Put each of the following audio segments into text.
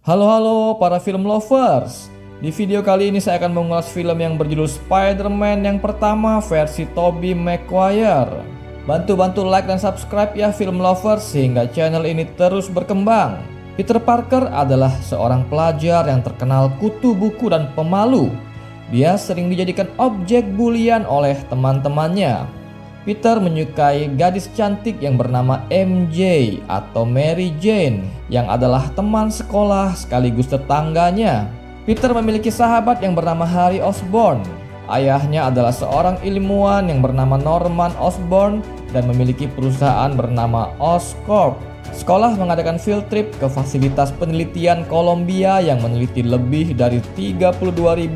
Halo para film lovers. Di video kali ini saya akan mengulas film yang berjudul Spider-Man yang pertama versi Tobey Maguire. Bantu like dan subscribe ya film lovers sehingga channel ini terus berkembang. Peter Parker adalah seorang pelajar yang terkenal kutu buku dan pemalu. Dia sering dijadikan objek bulian oleh teman-temannya. Peter menyukai gadis cantik yang bernama MJ atau Mary Jane yang adalah teman sekolah sekaligus tetangganya. Peter memiliki sahabat yang bernama Harry Osborn. Ayahnya adalah seorang ilmuwan yang bernama Norman Osborn dan memiliki perusahaan bernama Oscorp. Sekolah mengadakan field trip ke fasilitas penelitian Columbia yang meneliti lebih dari 32.000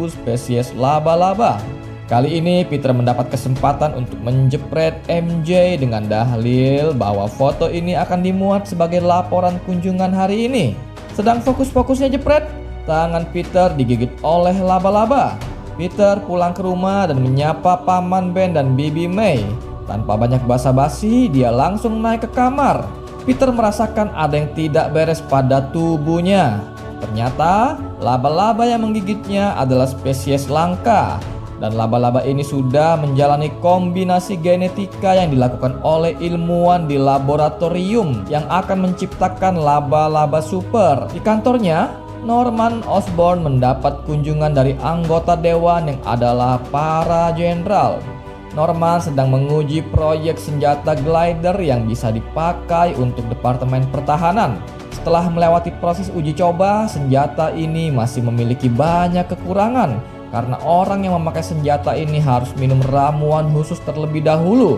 spesies laba-laba. Kali ini Peter mendapat kesempatan untuk menjepret MJ dengan dalil bahwa foto ini akan dimuat sebagai laporan kunjungan hari ini. Sedang fokus-fokusnya jepret, tangan Peter digigit oleh laba-laba. Peter pulang ke rumah dan menyapa Paman Ben dan Bibi May. Tanpa banyak basa-basi, dia langsung naik ke kamar. Peter merasakan ada yang tidak beres pada tubuhnya. Ternyata laba-laba yang menggigitnya adalah spesies langka. Dan laba-laba ini sudah menjalani kombinasi genetika yang dilakukan oleh ilmuwan di laboratorium yang akan menciptakan laba-laba super. Di kantornya, Norman Osborn mendapat kunjungan dari anggota dewan yang adalah para jenderal. Norman sedang menguji proyek senjata glider yang bisa dipakai untuk Departemen Pertahanan. Setelah melewati proses uji coba, senjata ini masih memiliki banyak kekurangan. Karena orang yang memakai senjata ini harus minum ramuan khusus terlebih dahulu.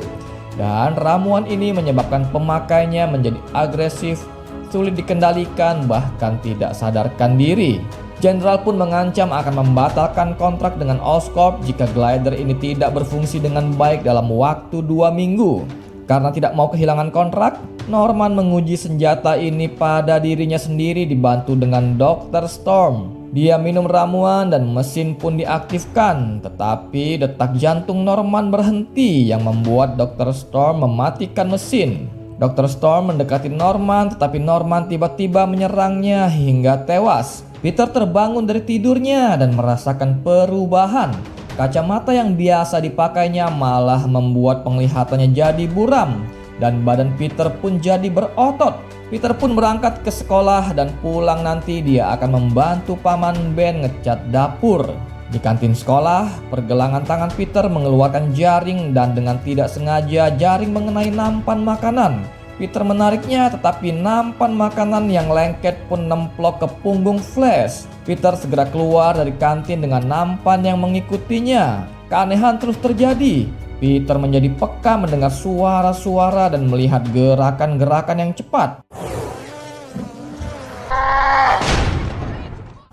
Dan ramuan ini menyebabkan pemakainya menjadi agresif, sulit dikendalikan, bahkan tidak sadarkan diri. Jenderal pun mengancam akan membatalkan kontrak dengan Oscorp jika glider ini tidak berfungsi dengan baik dalam waktu 2 minggu. Karena tidak mau kehilangan kontrak, Norman menguji senjata ini pada dirinya sendiri dibantu dengan Dr. Storm. Dia minum ramuan dan mesin pun diaktifkan, tetapi detak jantung Norman berhenti yang membuat Dr. Storm mematikan mesin. Dr. Storm mendekati Norman, tetapi Norman tiba-tiba menyerangnya hingga tewas. Peter terbangun dari tidurnya dan merasakan perubahan. Kacamata yang biasa dipakainya malah membuat penglihatannya jadi buram. Dan badan Peter pun jadi berotot. Peter pun berangkat ke sekolah dan pulang nanti dia akan membantu Paman Ben ngecat dapur. Di kantin sekolah, pergelangan tangan Peter mengeluarkan jaring dan dengan tidak sengaja jaring mengenai nampan makanan. Peter menariknya tetapi nampan makanan yang lengket pun nemplok ke punggung Flash. Peter segera keluar dari kantin dengan nampan yang mengikutinya. Keanehan terus terjadi. Peter menjadi peka mendengar suara-suara dan melihat gerakan-gerakan yang cepat.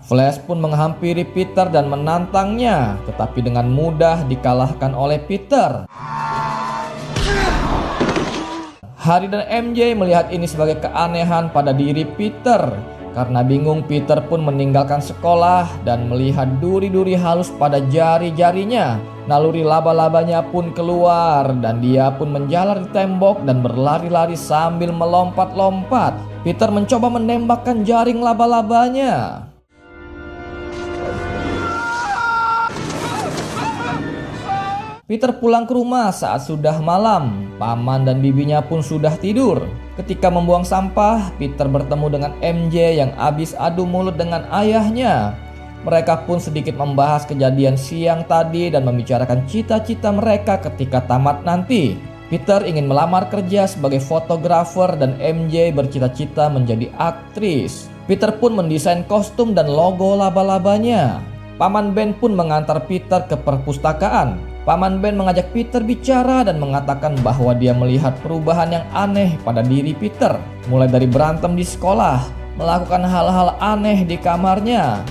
Flash pun menghampiri Peter dan menantangnya, tetapi dengan mudah dikalahkan oleh Peter. Harry dan MJ melihat ini sebagai keanehan pada diri Peter. Karena bingung, Peter pun meninggalkan sekolah dan melihat duri-duri halus pada jari-jarinya. Naluri laba-labanya pun keluar dan dia pun menjalar di tembok dan berlari-lari sambil melompat-lompat. Peter mencoba menembakkan jaring laba-labanya. Peter pulang ke rumah saat sudah malam. Paman dan bibinya pun sudah tidur. Ketika membuang sampah, Peter bertemu dengan MJ yang habis adu mulut dengan ayahnya. Mereka pun sedikit membahas kejadian siang tadi dan membicarakan cita-cita mereka ketika tamat nanti. Peter ingin melamar kerja sebagai fotografer dan MJ bercita-cita menjadi aktris. Peter pun mendesain kostum dan logo laba-labanya. Paman Ben pun mengantar Peter ke perpustakaan. Paman Ben mengajak Peter bicara dan mengatakan bahwa dia melihat perubahan yang aneh pada diri Peter. Mulai dari berantem di sekolah, melakukan hal-hal aneh di kamarnya.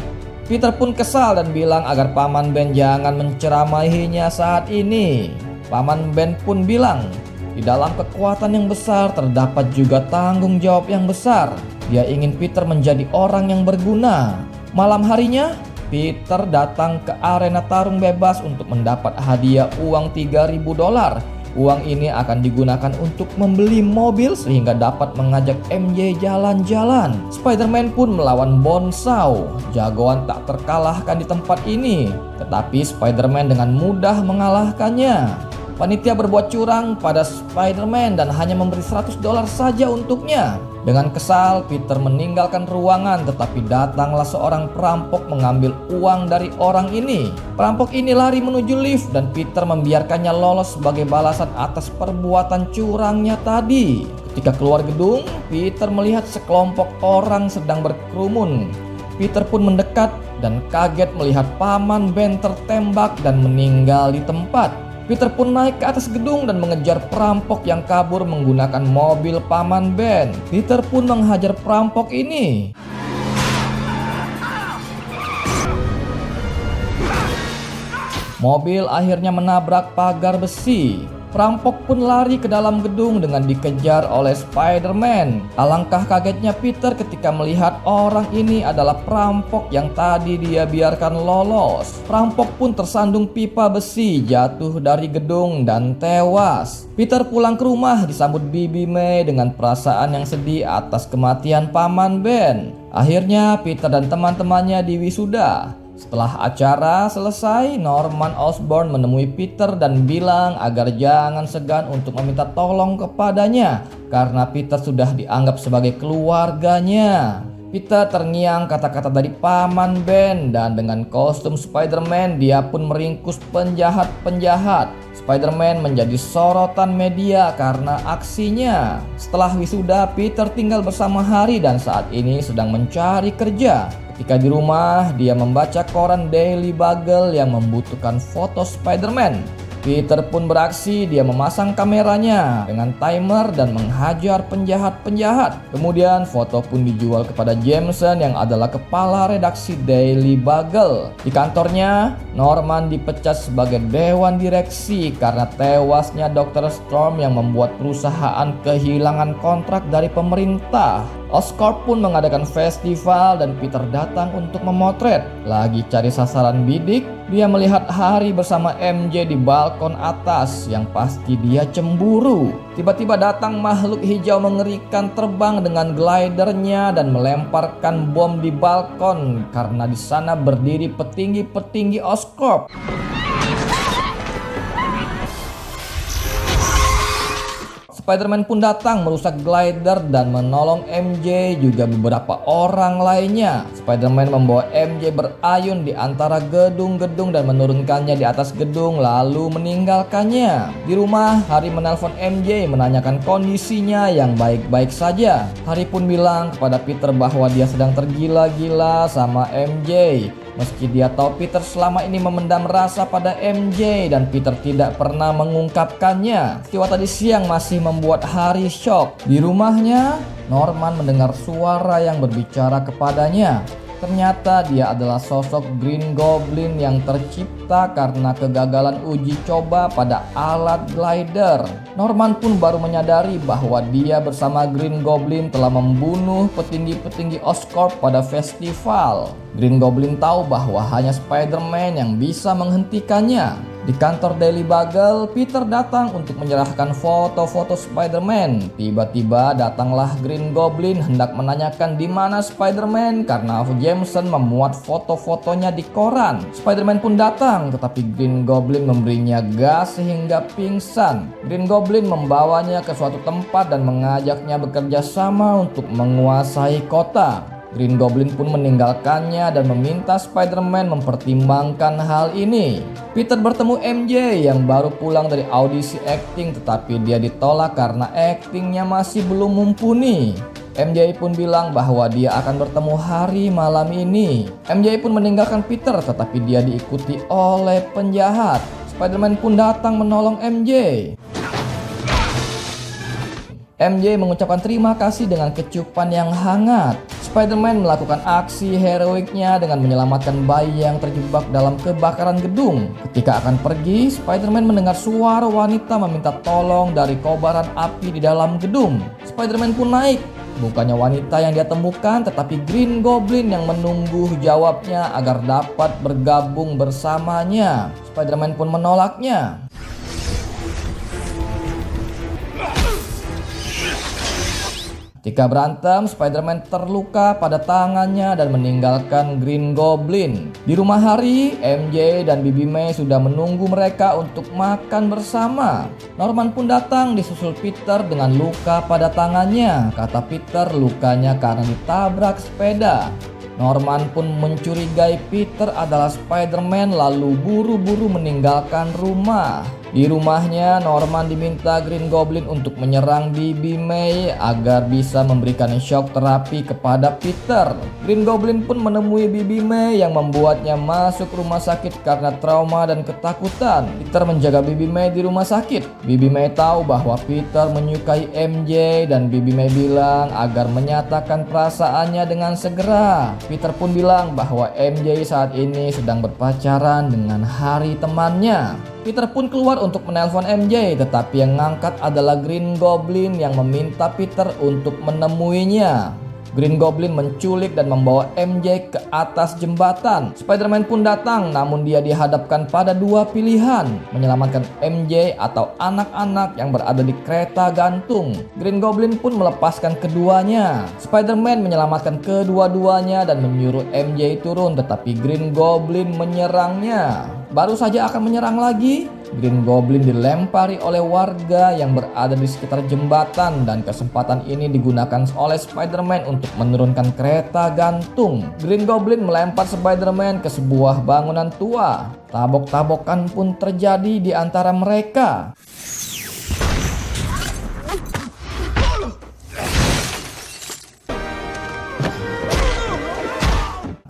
Peter pun kesal dan bilang agar Paman Ben jangan menceramahinya saat ini. Paman Ben pun bilang, di dalam kekuatan yang besar terdapat juga tanggung jawab yang besar. Dia ingin Peter menjadi orang yang berguna. Malam harinya, Peter datang ke arena tarung bebas untuk mendapat hadiah uang $3.000. Uang ini akan digunakan untuk membeli mobil sehingga dapat mengajak MJ jalan-jalan. Spider-Man pun melawan Bounce, jagoan tak terkalahkan di tempat ini. Tetapi Spider-Man dengan mudah mengalahkannya. Panitia berbuat curang pada Spider-Man dan hanya memberi $100 saja untuknya. Dengan kesal, Peter meninggalkan ruangan, tetapi datanglah seorang perampok mengambil uang dari orang ini. Perampok ini lari menuju lift dan Peter membiarkannya lolos sebagai balasan atas perbuatan curangnya tadi. Ketika keluar gedung, Peter melihat sekelompok orang sedang berkerumun. Peter pun mendekat dan kaget melihat Paman Ben tertembak dan meninggal di tempat. Peter pun naik ke atas gedung dan mengejar perampok yang kabur menggunakan mobil Paman Ben. Peter pun menghajar perampok ini. Mobil akhirnya menabrak pagar besi. Perampok pun lari ke dalam gedung dengan dikejar oleh Spider-Man. Alangkah kagetnya Peter ketika melihat orang ini adalah perampok yang tadi dia biarkan lolos. Perampok pun tersandung pipa besi, jatuh dari gedung dan tewas. Peter pulang ke rumah disambut Bibi May dengan perasaan yang sedih atas kematian Paman Ben. Akhirnya Peter dan teman-temannya diwisuda. Setelah acara selesai, Norman Osborn menemui Peter dan bilang agar jangan segan untuk meminta tolong kepadanya karena Peter sudah dianggap sebagai keluarganya. Peter terngiang kata-kata dari Paman Ben dan dengan kostum Spider-Man dia pun meringkus penjahat-penjahat. Spider-Man menjadi sorotan media karena aksinya. Setelah wisuda, Peter tinggal bersama Harry dan saat ini sedang mencari kerja. Ketika di rumah, dia membaca koran Daily Bugle yang membutuhkan foto Spider-Man. Peter pun beraksi, dia memasang kameranya dengan timer dan menghajar penjahat-penjahat. Kemudian foto pun dijual kepada Jameson yang adalah kepala redaksi Daily Bugle. Di kantornya, Norman dipecat sebagai dewan direksi karena tewasnya Dr. Storm yang membuat perusahaan kehilangan kontrak dari pemerintah. Oscorp pun mengadakan festival dan Peter datang untuk memotret. Lagi cari sasaran bidik, dia melihat Harry bersama MJ di balkon atas yang pasti dia cemburu. Tiba-tiba datang makhluk hijau mengerikan terbang dengan glidernya dan melemparkan bom di balkon karena di sana berdiri petinggi-petinggi Oscorp. Spider-Man pun datang merusak glider dan menolong MJ juga beberapa orang lainnya. Spider-Man membawa MJ berayun di antara gedung-gedung dan menurunkannya di atas gedung lalu meninggalkannya. Di rumah, Harry menelpon MJ menanyakan kondisinya yang baik-baik saja. Harry pun bilang kepada Peter bahwa dia sedang tergila-gila sama MJ. Meski dia tahu Peter selama ini memendam rasa pada MJ dan Peter tidak pernah mengungkapkannya. Peristiwa tadi siang masih membuat Harry shock. Di rumahnya, Norman mendengar suara yang berbicara kepadanya. Ternyata dia adalah sosok Green Goblin yang tercipta karena kegagalan uji coba pada alat glider. Norman pun baru menyadari bahwa dia bersama Green Goblin telah membunuh petinggi-petinggi Oscorp pada festival. Green Goblin tahu bahwa hanya Spider-Man yang bisa menghentikannya. Di kantor Daily Bugle, Peter datang untuk menyerahkan foto-foto Spider-Man. Tiba-tiba datanglah Green Goblin hendak menanyakan di mana Spider-Man karena Jameson memuat foto-fotonya di koran. Spider-Man pun datang, tetapi Green Goblin memberinya gas sehingga pingsan. Green Goblin membawanya ke suatu tempat dan mengajaknya bekerja sama untuk menguasai kota. Green Goblin pun meninggalkannya dan meminta Spider-Man mempertimbangkan hal ini. Peter bertemu MJ yang baru pulang dari audisi akting, tetapi dia ditolak karena aktingnya masih belum mumpuni. MJ pun bilang bahwa dia akan bertemu Harry malam ini. MJ pun meninggalkan Peter, tetapi dia diikuti oleh penjahat. Spider-Man pun datang menolong MJ. MJ mengucapkan terima kasih dengan kecupan yang hangat. Spider-Man melakukan aksi heroiknya dengan menyelamatkan bayi yang terjebak dalam kebakaran gedung. Ketika akan pergi, Spider-Man mendengar suara wanita meminta tolong dari kobaran api di dalam gedung. Spider-Man pun naik. Bukannya wanita yang dia temukan, tetapi Green Goblin yang menunggu jawabnya agar dapat bergabung bersamanya. Spider-Man pun menolaknya. Ketika berantem, Spider-Man terluka pada tangannya dan meninggalkan Green Goblin. Di rumah Harry, MJ dan Bibi May sudah menunggu mereka untuk makan bersama. Norman pun datang disusul Peter dengan luka pada tangannya. Kata Peter, lukanya karena ditabrak sepeda. Norman pun mencurigai Peter adalah Spider-Man lalu buru-buru meninggalkan rumah. Di rumahnya, Norman diminta Green Goblin untuk menyerang Bibi May agar bisa memberikan shock terapi kepada Peter. Green Goblin pun menemui Bibi May yang membuatnya masuk rumah sakit karena trauma dan ketakutan. Peter menjaga Bibi May di rumah sakit. Bibi May tahu bahwa Peter menyukai MJ dan Bibi May bilang agar menyatakan perasaannya dengan segera. Peter pun bilang bahwa MJ saat ini sedang berpacaran dengan Harry temannya. Peter pun keluar untuk menelpon MJ, tetapi yang ngangkat adalah Green Goblin yang meminta Peter untuk menemuinya. Green Goblin menculik dan membawa MJ ke atas jembatan. Spider-Man pun datang, namun dia dihadapkan pada dua pilihan, menyelamatkan MJ atau anak-anak yang berada di kereta gantung. Green Goblin pun melepaskan keduanya. Spider-Man menyelamatkan kedua-duanya dan menyuruh MJ turun, tetapi Green Goblin menyerangnya. Baru saja akan menyerang lagi, Green Goblin dilempari oleh warga yang berada di sekitar jembatan dan kesempatan ini digunakan oleh Spider-Man untuk menurunkan kereta gantung. Green Goblin melempar Spider-Man ke sebuah bangunan tua. Tabok-tabokan pun terjadi di antara mereka.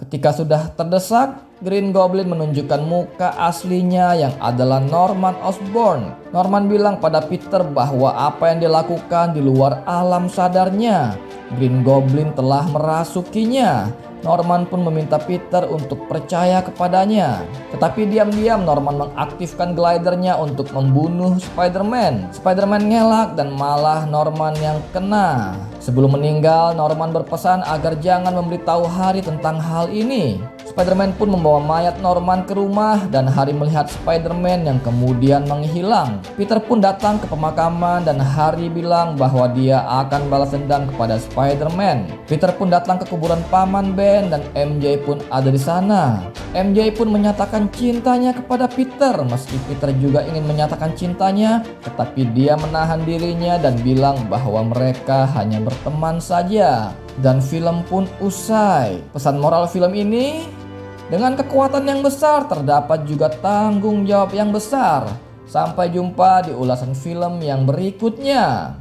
Ketika sudah terdesak, Green Goblin menunjukkan muka aslinya yang adalah Norman Osborn. Norman bilang pada Peter bahwa apa yang dilakukan di luar alam sadarnya. Green Goblin telah merasukinya. Norman pun meminta Peter untuk percaya kepadanya. Tetapi diam-diam Norman mengaktifkan glidernya untuk membunuh Spider-Man. Spider-Man ngelak dan malah Norman yang kena. Sebelum meninggal, Norman berpesan agar jangan memberitahu Harry tentang hal ini. Spider-Man pun membawa mayat Norman ke rumah dan Harry melihat Spider-Man yang kemudian menghilang. Peter pun datang ke pemakaman dan Harry bilang bahwa dia akan balas dendam kepada Spider-Man. Peter pun datang ke kuburan paman Ben dan MJ pun ada di sana. MJ pun menyatakan cintanya kepada Peter. Meski Peter juga ingin menyatakan cintanya, tetapi dia menahan dirinya dan bilang bahwa mereka hanya berteman saja. Dan film pun usai. Pesan moral film ini, dengan kekuatan yang besar terdapat juga tanggung jawab yang besar. Sampai jumpa di ulasan film yang berikutnya.